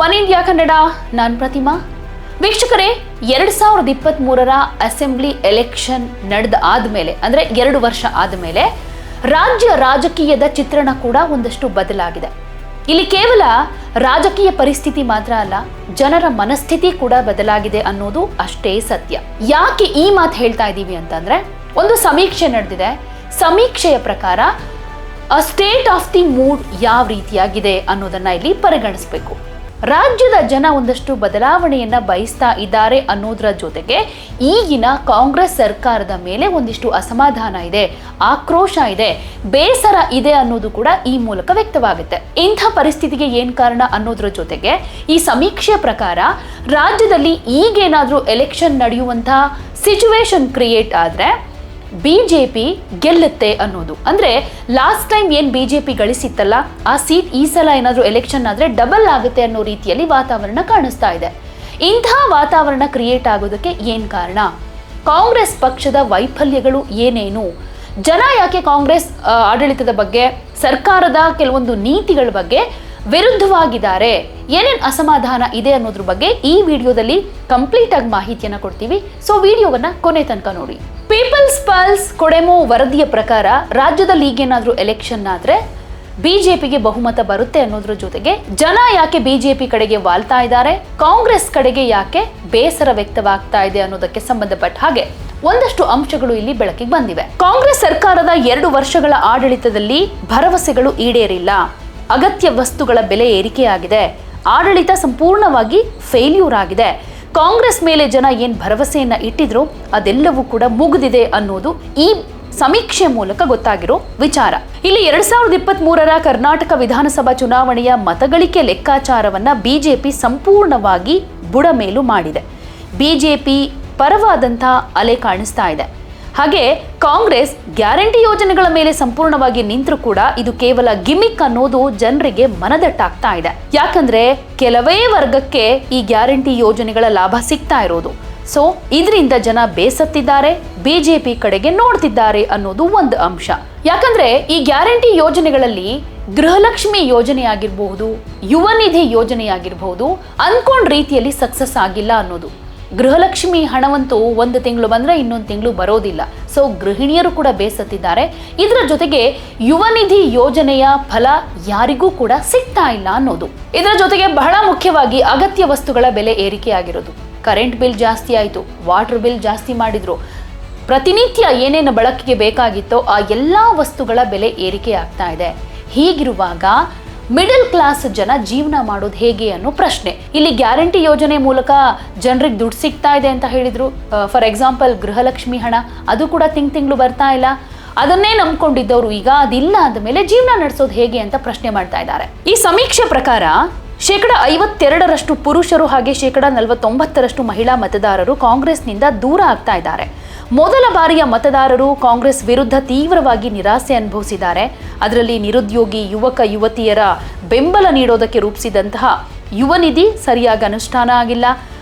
One India Kannada, ನಾನು ಪ್ರತಿಮಾ. ವೀಕ್ಷಕರೇ, 2023ರ assembly election ನಡೆದ ಆದ್ಮೇಲೆ, ಅಂದ್ರೆ 2 ವರ್ಷ ಆದ್ಮೇಲೆ ರಾಜ್ಯ ರಾಜಕೀಯದ ಚಿತ್ರಣ ಕೂಡ ಒಂದಷ್ಟು ಬದಲಾಗಿದೆ. ಇಲ್ಲಿ ಕೇವಲ ರಾಜಕೀಯ ಪರಿಸ್ಥಿತಿ ಮಾತ್ರ ಅಲ್ಲ, ಜನರ ಮನಸ್ಥಿತಿ ಕೂಡ ಬದಲಾಗಿದೆ ಅನ್ನೋದು ಅಷ್ಟೇ ಸತ್ಯ. ಯಾಕೆ ಈ ಮಾತು ಹೇಳ್ತಾ ಇದ್ದೀವಿ ಅಂತಂದ್ರೆ, ಒಂದು ಸಮೀಕ್ಷೆ ನಡೆದಿದೆ. ಸಮೀಕ್ಷೆಯ ಪ್ರಕಾರ ಸ್ಟೇಟ್ ಆಫ್ ದಿ ಮೂಡ್ ಯಾವ ರೀತಿಯಾಗಿದೆ ಅನ್ನೋದನ್ನ ಇಲ್ಲಿ ಪರಿಗಣಿಸಬೇಕು. ರಾಜ್ಯದ ಜನ ಒಂದಷ್ಟು ಬದಲಾವಣೆಯನ್ನ ಬಯಸ್ತಾ ಇದ್ದಾರೆ ಅನ್ನೋದರ ಜೊತೆಗೆ ಈಗಿನ ಕಾಂಗ್ರೆಸ್ ಸರ್ಕಾರದ ಮೇಲೆ ಒಂದಿಷ್ಟು ಅಸಮಾಧಾನ ಇದೆ, ಆಕ್ರೋಶ ಇದೆ, ಬೇಸರ ಇದೆ ಅನ್ನೋದು ಕೂಡ ಈ ಮೂಲಕ ವ್ಯಕ್ತವಾಗುತ್ತೆ. ಇಂಥ ಪರಿಸ್ಥಿತಿಗೆ ಏನ್ ಕಾರಣ ಅನ್ನೋದ್ರ ಜೊತೆಗೆ ಈ ಸಮೀಕ್ಷೆಯ ಪ್ರಕಾರ ರಾಜ್ಯದಲ್ಲಿ ಈಗೇನಾದ್ರೂ ಎಲೆಕ್ಷನ್ ನಡೆಯುವಂತಹ ಸಿಚುವೇಶನ್ ಕ್ರಿಯೇಟ್ ಆದ್ರೆ ಬಿಜೆಪಿ ಗೆಲ್ಲುತ್ತೆ ಅನ್ನೋದು. ಅಂದ್ರೆ ಲಾಸ್ಟ್ ಟೈಮ್ ಏನ್ ಬಿಜೆಪಿ ಗಳಿಸಿತ್ತಲ್ಲ, ಆ ಸೀಟ್ ಈ ಸಲ ಏನಾದ್ರೂ ಎಲೆಕ್ಷನ್ ಆದ್ರೆ ಡಬಲ್ ಆಗುತ್ತೆ ಅನ್ನೋ ರೀತಿಯಲ್ಲಿ ವಾತಾವರಣ ಕಾಣಿಸ್ತಾ ಇದೆ. ಇಂಥ ವಾತಾವರಣ ಕ್ರಿಯೇಟ್ ಆಗೋದಕ್ಕೆ ಏನ್ ಕಾರಣ? ಕಾಂಗ್ರೆಸ್ ಪಕ್ಷದ ವೈಫಲ್ಯಗಳು ಏನೇನು? ಜನ ಯಾಕೆ ಕಾಂಗ್ರೆಸ್ ಆಡಳಿತದ ಬಗ್ಗೆ, ಸರ್ಕಾರದ ಕೆಲವೊಂದು ನೀತಿಗಳ ಬಗ್ಗೆ ವಿರುದ್ಧವಾಗಿದ್ದಾರೆ, ಏನೇನ್ ಅಸಮಾಧಾನ ಇದೆ ಅನ್ನೋದ್ರ ಬಗ್ಗೆ ಈ ವಿಡಿಯೋದಲ್ಲಿ ಕಂಪ್ಲೀಟ್ ಆಗಿ ಮಾಹಿತಿಯನ್ನ ಕೊಡ್ತೀವಿ. ಸೊ ವಿಡಿಯೋವನ್ನ ಕೊನೆ ತನಕ ನೋಡಿ. ಪೀಪಲ್ಸ್ ಪಲ್ಸ್ ಕೊಡೆಮೋ ವರದಿಯ ಪ್ರಕಾರ ರಾಜ್ಯದಲ್ಲಿ ಈಗೇನಾದ್ರೂ ಎಲೆಕ್ಷನ್ ಆದ್ರೆ ಬಿಜೆಪಿಗೆ ಬಹುಮತ ಬರುತ್ತೆ ಅನ್ನೋದ್ರ ಜೊತೆಗೆ ಜನ ಯಾಕೆ ಬಿಜೆಪಿ ಕಡೆಗೆ ವಾಲ್ತಾ ಇದ್ದಾರೆ, ಕಾಂಗ್ರೆಸ್ ಕಡೆಗೆ ಯಾಕೆ ಬೇಸರ ವ್ಯಕ್ತವಾಗ್ತಾ ಇದೆ ಅನ್ನೋದಕ್ಕೆ ಸಂಬಂಧಪಟ್ಟ ಹಾಗೆ ಒಂದಷ್ಟು ಅಂಶಗಳು ಇಲ್ಲಿ ಬೆಳಕಿಗೆ ಬಂದಿವೆ. ಕಾಂಗ್ರೆಸ್ ಸರ್ಕಾರದ 2 ವರ್ಷಗಳ ಆಡಳಿತದಲ್ಲಿ ಭರವಸೆಗಳು ಈಡೇರಿಲ್ಲ, ಅಗತ್ಯ ವಸ್ತುಗಳ ಬೆಲೆ ಏರಿಕೆಯಾಗಿದೆ, ಆಡಳಿತ ಸಂಪೂರ್ಣವಾಗಿ ಫೇಲ್ಯೂರ್ ಆಗಿದೆ, ಕಾಂಗ್ರೆಸ್ ಮೇಲೆ ಜನ ಏನ್ ಭರವಸೆಯನ್ನ ಇಟ್ಟಿದ್ರು ಅದೆಲ್ಲವೂ ಕೂಡ ಮುಗಿದಿದೆ ಅನ್ನೋದು ಈ ಸಮೀಕ್ಷೆ ಮೂಲಕ ಗೊತ್ತಾಗಿರೋ ವಿಚಾರ. ಇಲ್ಲಿ 2023ರ ಕರ್ನಾಟಕ ವಿಧಾನಸಭಾ ಚುನಾವಣೆಯ ಮತಗಳಿಕೆ ಲೆಕ್ಕಾಚಾರವನ್ನ ಬಿಜೆಪಿ ಸಂಪೂರ್ಣವಾಗಿ ಬುಡಮೇಲು ಮಾಡಿದೆ. ಬಿಜೆಪಿ ಪರವಾದಂತಹ ಅಲೆ ಕಾಣಿಸ್ತಾ ಇದೆ. ಹಾಗೆ ಕಾಂಗ್ರೆಸ್ ಗ್ಯಾರಂಟಿ ಯೋಜನೆಗಳ ಮೇಲೆ ಸಂಪೂರ್ಣವಾಗಿ ನಿಂತರೂ ಕೂಡ ಇದು ಕೇವಲ ಗಿಮಿಕ್ ಅನ್ನೋದು ಜನರಿಗೆ ಮನದಟ್ಟಾಗ್ತಾ ಇದೆ. ಯಾಕಂದ್ರೆ ಕೆಲವೇ ವರ್ಗಕ್ಕೆ ಈ ಗ್ಯಾರಂಟಿ ಯೋಜನೆಗಳ ಲಾಭ ಸಿಗ್ತಾ ಇರೋದು. ಸೊ ಇದರಿಂದ ಜನ ಬೇಸತ್ತಿದ್ದಾರೆ, ಬಿಜೆಪಿ ಕಡೆಗೆ ನೋಡ್ತಿದ್ದಾರೆ ಅನ್ನೋದು ಒಂದು ಅಂಶ. ಯಾಕಂದ್ರೆ ಈ ಗ್ಯಾರಂಟಿ ಯೋಜನೆಗಳಲ್ಲಿ ಗೃಹಲಕ್ಷ್ಮಿ ಯೋಜನೆ ಆಗಿರಬಹುದು, ಯುವ ನಿಧಿ ಯೋಜನೆ ಆಗಿರಬಹುದು, ಅನ್ಕೊಂಡ್ ರೀತಿಯಲ್ಲಿ ಸಕ್ಸಸ್ ಆಗಿಲ್ಲ ಅನ್ನೋದು. ಗೃಹಲಕ್ಷ್ಮಿ ಹಣವಂತೂ 1 ತಿಂಗಳು ಬಂದ್ರೆ ಇನ್ನೊಂದು ತಿಂಗಳು ಬರೋದಿಲ್ಲ. ಸೊ ಗೃಹಿಣಿಯರು ಕೂಡ ಬೇಸತ್ತಿದ್ದಾರೆ. ಇದರ ಜೊತೆಗೆ ಯುವ ನಿಧಿ ಯೋಜನೆಯ ಫಲ ಯಾರಿಗೂ ಕೂಡ ಸಿಗ್ತಾ ಇಲ್ಲ ಅನ್ನೋದು. ಇದರ ಜೊತೆಗೆ ಬಹಳ ಮುಖ್ಯವಾಗಿ ಅಗತ್ಯ ವಸ್ತುಗಳ ಬೆಲೆ ಏರಿಕೆ ಆಗಿರೋದು. ಕರೆಂಟ್ ಬಿಲ್ ಜಾಸ್ತಿ ಆಯಿತು, ವಾಟರ್ ಬಿಲ್ ಜಾಸ್ತಿ ಮಾಡಿದ್ರು, ಪ್ರತಿನಿತ್ಯ ಏನೇನು ಬಳಕೆಗೆ ಬೇಕಾಗಿತ್ತೋ ಆ ಎಲ್ಲಾ ವಸ್ತುಗಳ ಬೆಲೆ ಏರಿಕೆ ಆಗ್ತಾ ಇದೆ. ಹೀಗಿರುವಾಗ ಮಿಡಲ್ ಕ್ಲಾಸ್ ಜನ ಜೀವನ ಮಾಡೋದು ಹೇಗೆ ಅನ್ನೋ ಪ್ರಶ್ನೆ. ಇಲ್ಲಿ ಗ್ಯಾರಂಟಿ ಯೋಜನೆ ಮೂಲಕ ಜನರಿಗೆ ದುಡ್ಡು ಸಿಗ್ತಾ ಇದೆ ಅಂತ ಹೇಳಿದ್ರು. ಫಾರ್ ಎಕ್ಸಾಂಪಲ್ ಗೃಹಲಕ್ಷ್ಮಿ ಹಣ ಅದು ಕೂಡ ತಿಂಗಳು ಬರ್ತಾ ಇಲ್ಲ. ಅದನ್ನೇ ನಂಬ್ಕೊಂಡಿದ್ದವರು ಈಗ ಅದಿಲ್ಲ ಅಂದಮೇಲೆ ಜೀವನ ನಡೆಸೋದು ಹೇಗೆ ಅಂತ ಪ್ರಶ್ನೆ ಮಾಡ್ತಾ ಇದ್ದಾರೆ. ಈ ಸಮೀಕ್ಷೆ ಪ್ರಕಾರ 52% ಪುರುಷರು ಹಾಗೆ 49% ಮಹಿಳಾ ಮತದಾರರು ಕಾಂಗ್ರೆಸ್ನಿಂದ ದೂರ ಆಗ್ತಾ ಇದ್ದಾರೆ. ಮೊದಲ ಬಾರಿಯ ಮತದಾರರು ಕಾಂಗ್ರೆಸ್ ವಿರುದ್ಧ ತೀವ್ರವಾಗಿ ನಿರಾಸೆ ಅನುಭವಿಸಿದ್ದಾರೆ. ಅದರಲ್ಲಿ ನಿರುದ್ಯೋಗಿ ಯುವಕ ಯುವತಿಯರ ಬೆಂಬಲ ನೀಡೋದಕ್ಕೆ ರೂಪಿಸಿದಂತಹ ಯುವ ನಿಧಿ ಸರಿಯಾಗಿ ಅನುಷ್ಠಾನ ಆಗಿಲ್ಲ.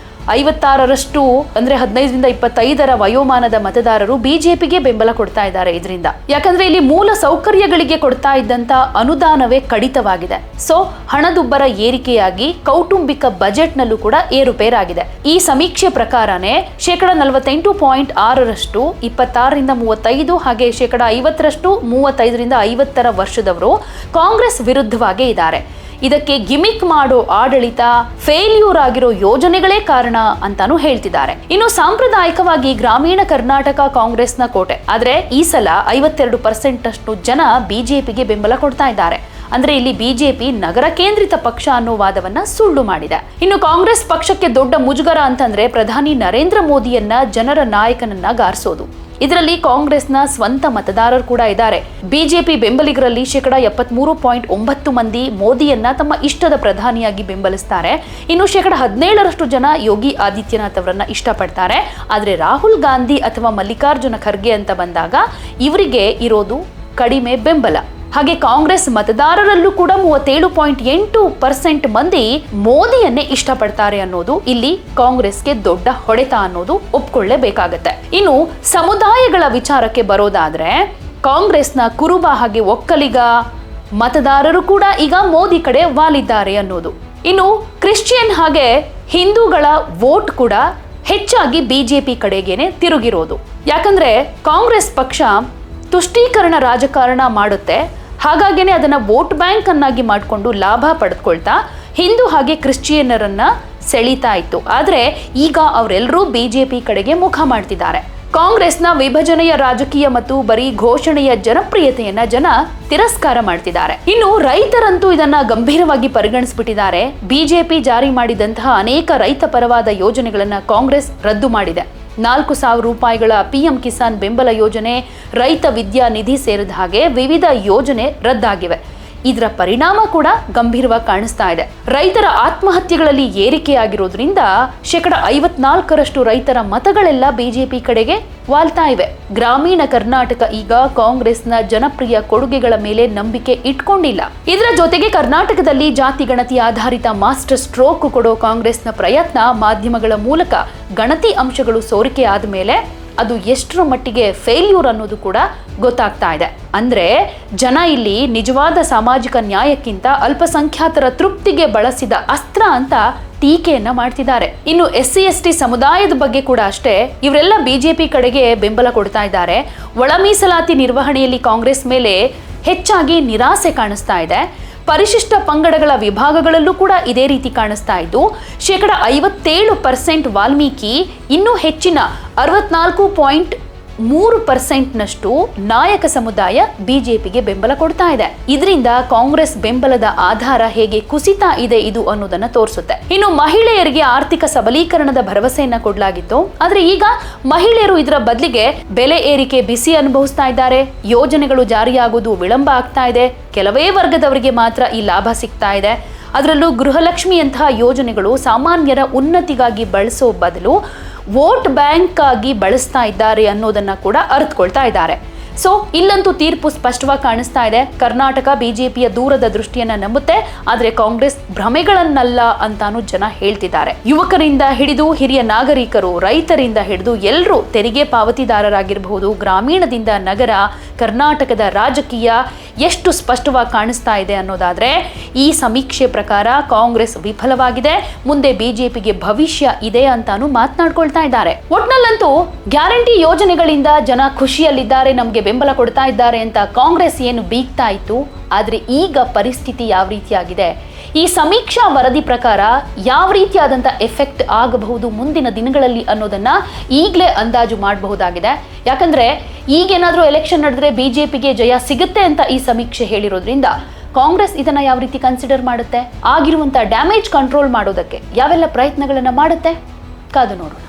56% ಅಂದ್ರೆ 15ರಿಂದ 25ರ ವಯೋಮಾನದ ಮತದಾರರು ಬಿಜೆಪಿಗೆ ಬೆಂಬಲ ಕೊಡ್ತಾ ಇದ್ದಾರೆ. ಇದರಿಂದ ಯಾಕಂದ್ರೆ ಇಲ್ಲಿ ಮೂಲ ಸೌಕರ್ಯಗಳಿಗೆ ಕೊಡ್ತಾ ಇದ್ದಂತ ಅನುದಾನವೇ ಕಡಿತವಾಗಿದೆ. ಸೊ ಹಣದುಬ್ಬರ ಏರಿಕೆಯಾಗಿ ಕೌಟುಂಬಿಕ ಬಜೆಟ್ ನಲ್ಲೂ ಕೂಡ ಏರುಪೇರಾಗಿದೆ. ಈ ಸಮೀಕ್ಷೆ ಪ್ರಕಾರನೇ 48.6% 26ರಿಂದ 35 ಹಾಗೆ 50% 35ರಿಂದ 50ರ ವರ್ಷದವರು ಕಾಂಗ್ರೆಸ್ ವಿರುದ್ಧವಾಗೇ ಇದ್ದಾರೆ. ಇದಕ್ಕೆ ಗಿಮಿಕ್ ಮಾಡೋ ಆಡಳಿತ, ಫೇಲ್ಯೂರ್ ಆಗಿರೋ ಯೋಜನೆಗಳೇ ಕಾರಣ ಅಂತಾನೂ ಹೇಳ್ತಿದ್ದಾರೆ. ಇನ್ನು ಸಾಂಪ್ರದಾಯಿಕವಾಗಿ ಗ್ರಾಮೀಣ ಕರ್ನಾಟಕ ಕಾಂಗ್ರೆಸ್ನ ಕೋಟೆ, ಆದ್ರೆ ಈ ಸಲ 52% ಅಷ್ಟು ಜನ ಬಿಜೆಪಿಗೆ ಬೆಂಬಲ ಕೊಡ್ತಾ ಇದ್ದಾರೆ. ಅಂದ್ರೆ ಇಲ್ಲಿ ಬಿಜೆಪಿ ನಗರ ಕೇಂದ್ರಿತ ಪಕ್ಷ ಅನ್ನೋ ವಾದವನ್ನ ಸುಳ್ಳು ಮಾಡಿದೆ. ಇನ್ನು ಕಾಂಗ್ರೆಸ್ ಪಕ್ಷಕ್ಕೆ ದೊಡ್ಡ ಮುಜುಗರ ಅಂತಂದ್ರೆ ಪ್ರಧಾನಿ ನರೇಂದ್ರ ಮೋದಿಯನ್ನ ಜನರ ನಾಯಕನನ್ನಾಗಾರಿಸೋದು. ಇದರಲ್ಲಿ ಕಾಂಗ್ರೆಸ್ನ ಸ್ವಂತ ಮತದಾರರು ಕೂಡ ಇದ್ದಾರೆ. ಬಿಜೆಪಿ ಬೆಂಬಲಿಗರಲ್ಲಿ 73.9 ಮಂದಿ ಮೋದಿಯನ್ನ ತಮ್ಮ ಇಷ್ಟದ ಪ್ರಧಾನಿಯಾಗಿ ಬೆಂಬಲಿಸ್ತಾರೆ. ಇನ್ನು 17% ಜನ ಯೋಗಿ ಆದಿತ್ಯನಾಥ್ ಅವರನ್ನ ಇಷ್ಟಪಡ್ತಾರೆ. ಆದ್ರೆ ರಾಹುಲ್ ಗಾಂಧಿ ಅಥವಾ ಮಲ್ಲಿಕಾರ್ಜುನ ಖರ್ಗೆ ಅಂತ ಬಂದಾಗ ಇವರಿಗೆ ಇರೋದು ಕಡಿಮೆ ಬೆಂಬಲ. ಹಾಗೆ ಕಾಂಗ್ರೆಸ್ ಮತದಾರರಲ್ಲೂ ಕೂಡ 37.8% ಮಂದಿ ಮೋದಿಯನ್ನೇ ಇಷ್ಟಪಡ್ತಾರೆ ಅನ್ನೋದು ಇಲ್ಲಿ ಕಾಂಗ್ರೆಸ್ಗೆ ದೊಡ್ಡ ಹೊಡೆತ ಅನ್ನೋದು ಒಪ್ಕೊಳ್ಳೇಬೇಕಾಗತ್ತೆ. ಇನ್ನು ಸಮುದಾಯಗಳ ವಿಚಾರಕ್ಕೆ ಬರೋದಾದ್ರೆ ಕಾಂಗ್ರೆಸ್ನ ಕುರುಬ ಹಾಗೆ ಒಕ್ಕಲಿಗ ಮತದಾರರು ಕೂಡ ಈಗ ಮೋದಿ ಕಡೆ ವಾಲಿದ್ದಾರೆ ಅನ್ನೋದು. ಇನ್ನು ಕ್ರಿಶ್ಚಿಯನ್ ಹಾಗೆ ಹಿಂದೂಗಳ ವೋಟ್ ಕೂಡ ಹೆಚ್ಚಾಗಿ ಬಿಜೆಪಿ ಕಡೆಗೇನೆ ತಿರುಗಿರೋದು. ಯಾಕಂದ್ರೆ ಕಾಂಗ್ರೆಸ್ ಪಕ್ಷ ತುಷ್ಟೀಕರಣ ರಾಜಕಾರಣ ಮಾಡುತ್ತೆ, ಹಾಗಾಗಿನೇ ಅದನ್ನ ವೋಟ್ ಬ್ಯಾಂಕ್ ಅನ್ನಾಗಿ ಮಾಡಿಕೊಂಡು ಲಾಭ ಪಡೆದುಕೊಳ್ತಾ ಹಿಂದೂ ಹಾಗೆ ಕ್ರಿಶ್ಚಿಯನ್ನರನ್ನ ಸೆಳೀತಾ ಇತ್ತು. ಆದ್ರೆ ಈಗ ಅವರೆಲ್ಲರೂ ಬಿಜೆಪಿ ಕಡೆಗೆ ಮುಖ ಮಾಡ್ತಿದ್ದಾರೆ. ಕಾಂಗ್ರೆಸ್ನ ವಿಭಜನೆಯ ರಾಜಕೀಯ ಮತ್ತು ಬರೀ ಘೋಷಣೆಯ ಜನಪ್ರಿಯತೆಯನ್ನ ಜನ ತಿರಸ್ಕಾರ ಮಾಡ್ತಿದ್ದಾರೆ. ಇನ್ನು ರೈತರಂತೂ ಇದನ್ನ ಗಂಭೀರವಾಗಿ ಪರಿಗಣಿಸ್ಬಿಟ್ಟಿದ್ದಾರೆ. ಬಿಜೆಪಿ ಜಾರಿ ಮಾಡಿದಂತಹ ಅನೇಕ ರೈತ ಪರವಾದ ಯೋಜನೆಗಳನ್ನ ಕಾಂಗ್ರೆಸ್ ರದ್ದು ಮಾಡಿದೆ. 4,000 ರೂಪಾಯಿಗಳ PM ಕಿಸಾನ್ ಬೆಂಬಲ ಯೋಜನೆ, ರೈತ ವಿದ್ಯಾ ನಿಧಿ ಸೇರಿದ ಹಾಗೆ ವಿವಿಧ ಯೋಜನೆ ರದ್ದಾಗಿವೆ. ಇದರ ಪರಿಣಾಮ ಕೂಡ ಗಂಭೀರವಾಗಿ ಕಾಣಿಸ್ತಾ ಇದೆ. ರೈತರ ಆತ್ಮಹತ್ಯೆಗಳಲ್ಲಿ ಏರಿಕೆಯಾಗಿರೋದ್ರಿಂದ 54% ರೈತರ ಮತಗಳೆಲ್ಲ ಬಿಜೆಪಿ ಕಡೆಗೆ ವಾಲ್ತಾ ಇವೆ. ಗ್ರಾಮೀಣ ಕರ್ನಾಟಕ ಈಗ ಕಾಂಗ್ರೆಸ್ನ ಜನಪ್ರಿಯ ಕೊಡುಗೆಗಳ ಮೇಲೆ ನಂಬಿಕೆ ಇಟ್ಕೊಂಡಿಲ್ಲ. ಇದರ ಜೊತೆಗೆ ಕರ್ನಾಟಕದಲ್ಲಿ ಜಾತಿ ಗಣತಿ ಆಧಾರಿತ ಮಾಸ್ಟರ್ ಸ್ಟ್ರೋಕ್ ಕೊಡೋ ಕಾಂಗ್ರೆಸ್ನ ಪ್ರಯತ್ನ ಮಾಧ್ಯಮಗಳ ಮೂಲಕ ಗಣತಿ ಅಂಶಗಳು ಸೋರಿಕೆ ಆದ ಮೇಲೆ ಅದು ಎಷ್ಟರ ಮಟ್ಟಿಗೆ ಫೇಲ್ಯೂರ್ ಅನ್ನೋದು ಕೂಡ ಗೊತ್ತಾಗ್ತಾ ಇದೆ. ಅಂದ್ರೆ ಜನ ಇಲ್ಲಿ ನಿಜವಾದ ಸಾಮಾಜಿಕ ನ್ಯಾಯಕ್ಕಿಂತ ಅಲ್ಪಸಂಖ್ಯಾತರ ತೃಪ್ತಿಗೆ ಬಳಸಿದ ಅಸ್ತ್ರ ಅಂತ ಟೀಕೆಯನ್ನ ಮಾಡ್ತಿದ್ದಾರೆ. ಇನ್ನು SC/ST ಸಮುದಾಯದ ಬಗ್ಗೆ ಕೂಡ ಅಷ್ಟೇ, ಇವರೆಲ್ಲ ಬಿಜೆಪಿ ಕಡೆಗೆ ಬೆಂಬಲ ಕೊಡ್ತಾ ಇದ್ದಾರೆ. ಒಳ ಮೀಸಲಾತಿ ನಿರ್ವಹಣೆಯಲ್ಲಿ ಕಾಂಗ್ರೆಸ್ ಮೇಲೆ ಹೆಚ್ಚಾಗಿ ನಿರಾಸೆ ಕಾಣಿಸ್ತಾ ಇದೆ. ಪರಿಶಿಷ್ಟ ಪಂಗಡಗಳ ವಿಭಾಗಗಳಲ್ಲೂ ಕೂಡ ಇದೇ ರೀತಿ ಕಾಣಿಸ್ತಾ ಇದ್ದು 57% ವಾಲ್ಮೀಕಿ, ಇನ್ನೂ ಹೆಚ್ಚಿನ 64.3% ನಾಯಕ ಸಮುದಾಯ ಬಿಜೆಪಿಗೆ ಬೆಂಬಲ ಕೊಡ್ತಾ ಇದೆ. ಇದರಿಂದ ಕಾಂಗ್ರೆಸ್ ಬೆಂಬಲದ ಆಧಾರ ಹೇಗೆ ಕುಸಿತಾ ಇದೆ ಇದು ಅನ್ನೋದನ್ನ ತೋರಿಸುತ್ತೆ. ಇನ್ನು ಮಹಿಳೆಯರಿಗೆ ಆರ್ಥಿಕ ಸಬಲೀಕರಣದ ಭರವಸೆಯನ್ನ ಕೊಡಲಾಗಿತ್ತು, ಆದ್ರೆ ಈಗ ಮಹಿಳೆಯರು ಇದರ ಬದಲಿಗೆ ಬೆಲೆ ಏರಿಕೆ ಬಿಸಿ ಅನುಭವಿಸ್ತಾ ಇದ್ದಾರೆ. ಯೋಜನೆಗಳು ಜಾರಿಯಾಗುವುದು ವಿಳಂಬ ಆಗ್ತಾ ಇದೆ. ಕೆಲವೇ ವರ್ಗದವರಿಗೆ ಮಾತ್ರ ಈ ಲಾಭ ಸಿಗ್ತಾ ಇದೆ. ಅದರಲ್ಲೂ ಗೃಹಲಕ್ಷ್ಮಿಯಂತಹ ಯೋಜನೆಗಳು ಸಾಮಾನ್ಯರ ಉನ್ನತಿಗಾಗಿ ಬಳಸೋ ಬದಲು ವೋಟ್ ಬ್ಯಾಂಕ್ ಆಗಿ ಬಳಸ್ತಾ ಇದ್ದಾರೆ ಅನ್ನೋದನ್ನ ಕೂಡ ಅರಿತುಕೊಳ್ತಾ ಇದ್ದಾರೆ. ಸೊ ಇಲ್ಲಂತೂ ತೀರ್ಪು ಸ್ಪಷ್ಟವಾಗಿ ಕಾಣಿಸ್ತಾ ಇದೆ. ಕರ್ನಾಟಕ ಬಿಜೆಪಿಯ ದೂರದ ದೃಷ್ಟಿಯನ್ನ ನಂಬುತ್ತೆ, ಆದ್ರೆ ಕಾಂಗ್ರೆಸ್ ಭ್ರಮೆಗಳನ್ನಲ್ಲ ಅಂತಾನು ಜನ ಹೇಳ್ತಿದ್ದಾರೆ. ಯುವಕರಿಂದ ಹಿಡಿದು ಹಿರಿಯ ನಾಗರಿಕರು, ರೈತರಿಂದ ಹಿಡಿದು ಎಲ್ಲರೂ ತೆರಿಗೆ ಪಾವತಿದಾರರಾಗಿರಬಹುದು. ಗ್ರಾಮೀಣದಿಂದ ನಗರ, ಕರ್ನಾಟಕದ ರಾಜಕೀಯ ಎಷ್ಟು ಸ್ಪಷ್ಟವಾಗಿ ಕಾಣಿಸ್ತಾ ಇದೆ ಅನ್ನೋದಾದ್ರೆ ಈ ಸಮೀಕ್ಷೆ ಪ್ರಕಾರ ಕಾಂಗ್ರೆಸ್ ವಿಫಲವಾಗಿದೆ. ಮುಂದೆ ಬಿಜೆಪಿಗೆ ಭವಿಷ್ಯ ಇದೆ ಅಂತಾನು ಮಾತನಾಡ್ಕೊಳ್ತಾ ಇದ್ದಾರೆ. ಒಟ್ನಲ್ಲಂತೂ ಗ್ಯಾರಂಟಿ ಯೋಜನೆಗಳಿಂದ ಜನ ಖುಷಿಯಲ್ಲಿದ್ದಾರೆ, ನಮ್ಗೆ ಬೆಂಬಲ ಕೊಡ್ತಾ ಇದ್ದಾರೆ ಅಂತ ಕಾಂಗ್ರೆಸ್ ಏನು ಬೀಗ್ತಾ ಇತ್ತು. ಆದ್ರೆ ಈಗ ಪರಿಸ್ಥಿತಿ ಯಾವ ರೀತಿಯಾಗಿದೆ, ಈ ಸಮೀಕ್ಷಾ ವರದಿ ಪ್ರಕಾರ ಯಾವ ರೀತಿಯಾದಂಥ ಎಫೆಕ್ಟ್ ಆಗಬಹುದು ಮುಂದಿನ ದಿನಗಳಲ್ಲಿ ಅನ್ನೋದನ್ನ ಈಗಲೇ ಅಂದಾಜು ಮಾಡಬಹುದಾಗಿದೆ. ಯಾಕಂದ್ರೆ ಈಗೇನಾದ್ರೂ ಎಲೆಕ್ಷನ್ ನಡೆದ್ರೆ ಬಿಜೆಪಿಗೆ ಜಯ ಸಿಗುತ್ತೆ ಅಂತ ಈ ಸಮೀಕ್ಷೆ ಹೇಳಿರೋದ್ರಿಂದ ಕಾಂಗ್ರೆಸ್ ಇದನ್ನ ಯಾವ ರೀತಿ ಕನ್ಸಿಡರ್ ಮಾಡುತ್ತೆ, ಆಗಿರುವಂತ ಡ್ಯಾಮೇಜ್ ಕಂಟ್ರೋಲ್ ಮಾಡೋದಕ್ಕೆ ಯಾವೆಲ್ಲ ಪ್ರಯತ್ನಗಳನ್ನ ಮಾಡುತ್ತೆ, ಕಾದು ನೋಡೋಣ.